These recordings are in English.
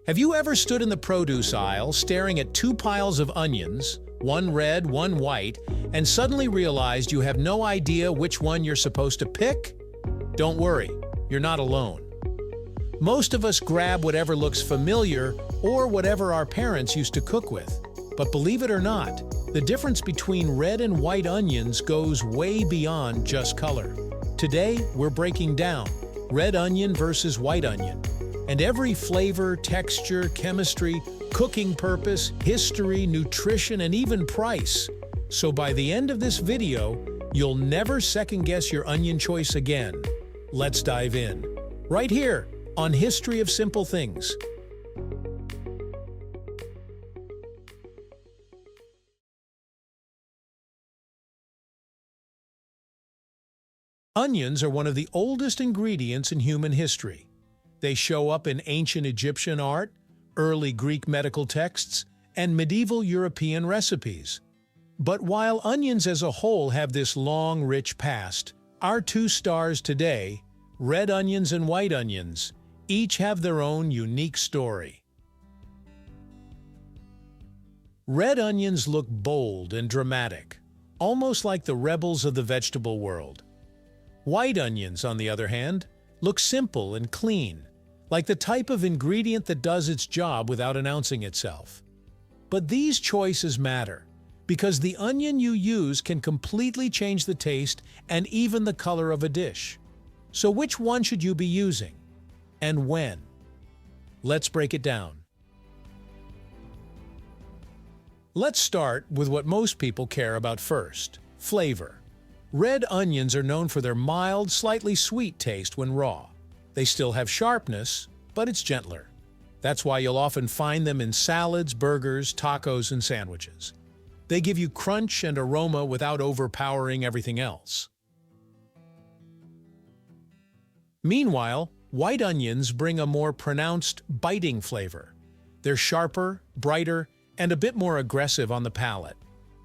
Have you ever stood in the produce aisle staring at two piles of onions, one red, one white, and suddenly realized you have no idea which one you're supposed to pick? Don't worry, you're not alone. Most of us grab whatever looks familiar or whatever our parents used to cook with. But believe it or not, the difference between red and white onions goes way beyond just color. Today, we're breaking down red onion versus white onion, and every flavor, texture, chemistry, cooking purpose, history, nutrition, and even price. So by the end of this video, you'll never second-guess your onion choice again. Let's dive in. Right here on History of Simple Things. Onions are one of the oldest ingredients in human history. They show up in ancient Egyptian art, early Greek medical texts, and medieval European recipes. But while onions as a whole have this long, rich past, our two stars today, red onions and white onions, each have their own unique story. Red onions look bold and dramatic, almost like the rebels of the vegetable world. White onions, on the other hand, look simple and clean, like the type of ingredient that does its job without announcing itself. But these choices matter, because the onion you use can completely change the taste and even the color of a dish. So which one should you be using? And when? Let's break it down. Let's start with what most people care about first: flavor. Red onions are known for their mild, slightly sweet taste when raw. They still have sharpness, but it's gentler. That's why you'll often find them in salads, burgers, tacos, and sandwiches. They give you crunch and aroma without overpowering everything else. Meanwhile, white onions bring a more pronounced, biting flavor. They're sharper, brighter, and a bit more aggressive on the palate.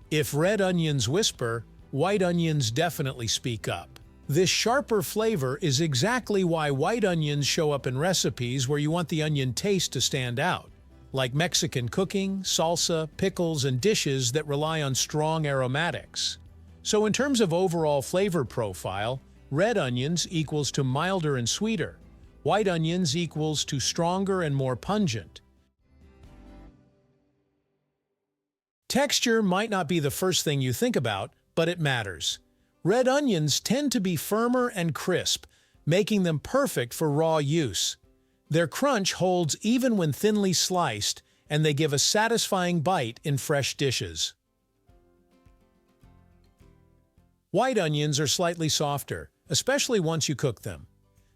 If red onions whisper, white onions definitely speak up. This sharper flavor is exactly why white onions show up in recipes where you want the onion taste to stand out, like Mexican cooking, salsa, pickles, and dishes that rely on strong aromatics. So in terms of overall flavor profile, red onions equals to milder and sweeter. White onions equals to stronger and more pungent. Texture might not be the first thing you think about, but it matters. Red onions tend to be firmer and crisp, making them perfect for raw use. Their crunch holds even when thinly sliced, and they give a satisfying bite in fresh dishes. White onions are slightly softer, especially once you cook them.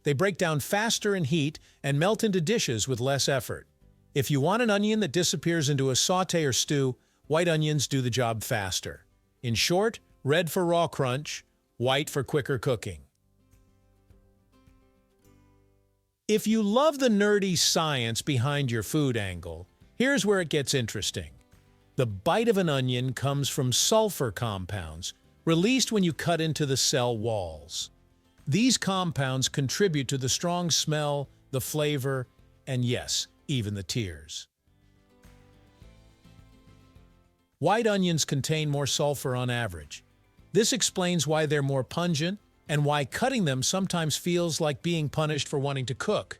They break down faster in heat and melt into dishes with less effort. If you want an onion that disappears into a sauté or stew, white onions do the job faster. In short, red for raw crunch, white for quicker cooking. If you love the nerdy science behind your food angle, here's where it gets interesting. The bite of an onion comes from sulfur compounds, released when you cut into the cell walls. These compounds contribute to the strong smell, the flavor, and yes, even the tears. White onions contain more sulfur on average. This explains why they're more pungent and why cutting them sometimes feels like being punished for wanting to cook.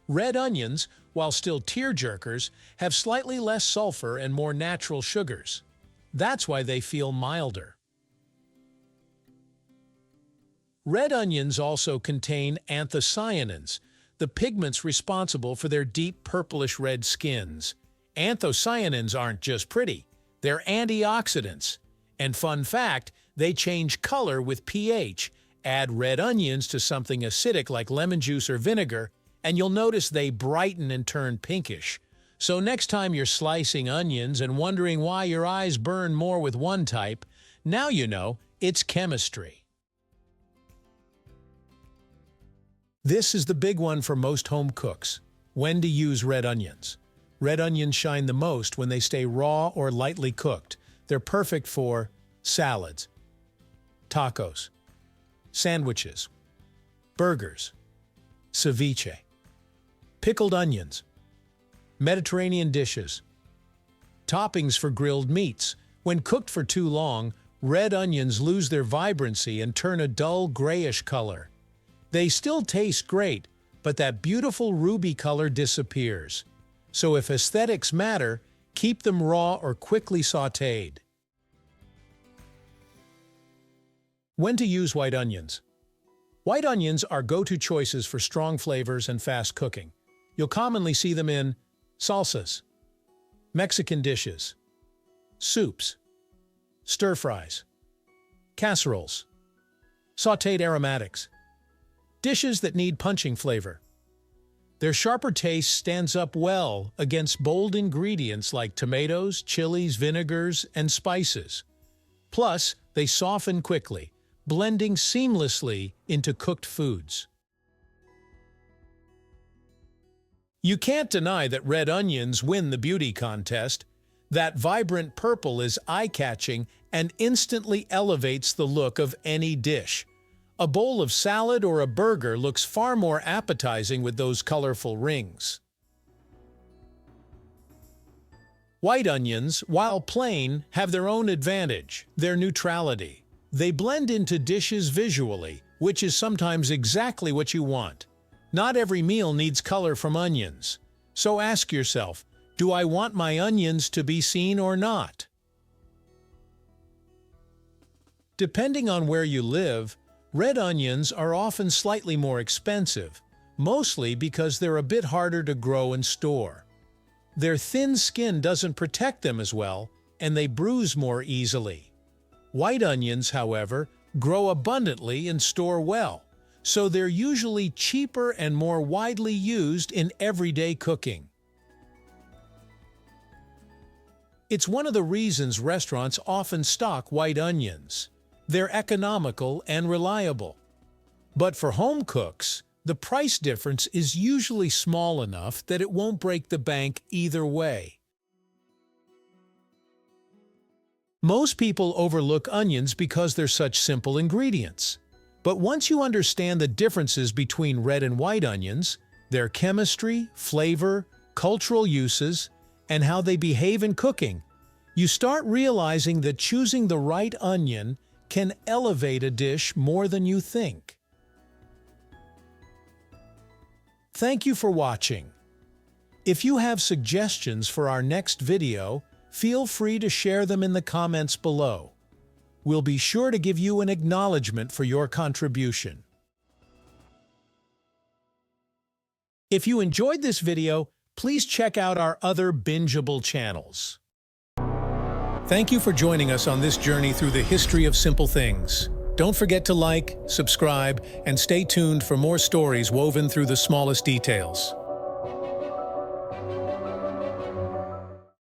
Red onions, while still tear-jerkers, have slightly less sulfur and more natural sugars. That's why they feel milder. Red onions also contain anthocyanins, the pigments responsible for their deep purplish-red skins. Anthocyanins aren't just pretty, they're antioxidants. And fun fact, they change color with pH. Add red onions to something acidic like lemon juice or vinegar, and you'll notice they brighten and turn pinkish. So next time you're slicing onions and wondering why your eyes burn more with one type, now you know it's chemistry. This is the big one for most home cooks: when to use red onions. Red onions shine the most when they stay raw or lightly cooked. They're perfect for salads, tacos, sandwiches, burgers, ceviche, pickled onions, Mediterranean dishes. Toppings for grilled meats. When cooked for too long, red onions lose their vibrancy and turn a dull grayish color. They still taste great, but that beautiful ruby color disappears. So if aesthetics matter, keep them raw or quickly sautéed. When to use white onions. White onions are go-to choices for strong flavors and fast cooking. You'll commonly see them in salsas, Mexican dishes, soups, stir-fries, casseroles, sautéed aromatics, dishes that need punching flavor. Their sharper taste stands up well against bold ingredients like tomatoes, chilies, vinegars, and spices. Plus, they soften quickly, blending seamlessly into cooked foods. You can't deny that red onions win the beauty contest. That vibrant purple is eye-catching and instantly elevates the look of any dish. A bowl of salad or a burger looks far more appetizing with those colorful rings. White onions, while plain, have their own advantage, their neutrality. They blend into dishes visually, which is sometimes exactly what you want. Not every meal needs color from onions. So ask yourself, do I want my onions to be seen or not? Depending on where you live, red onions are often slightly more expensive, mostly because they're a bit harder to grow and store. Their thin skin doesn't protect them as well, and they bruise more easily. White onions, however, grow abundantly and store well, so they're usually cheaper and more widely used in everyday cooking. It's one of the reasons restaurants often stock white onions. They're economical and reliable. But for home cooks, the price difference is usually small enough that it won't break the bank either way. Most people overlook onions because they're such simple ingredients. But once you understand the differences between red and white onions, their chemistry, flavor, cultural uses, and how they behave in cooking, you start realizing that choosing the right onion can elevate a dish more than you think. Thank you for watching. If you have suggestions for our next video, feel free to share them in the comments below. We'll be sure to give you an acknowledgement for your contribution. If you enjoyed this video, please check out our other bingeable channels. Thank you for joining us on this journey through the history of simple things. Don't forget to like, subscribe, and stay tuned for more stories woven through the smallest details.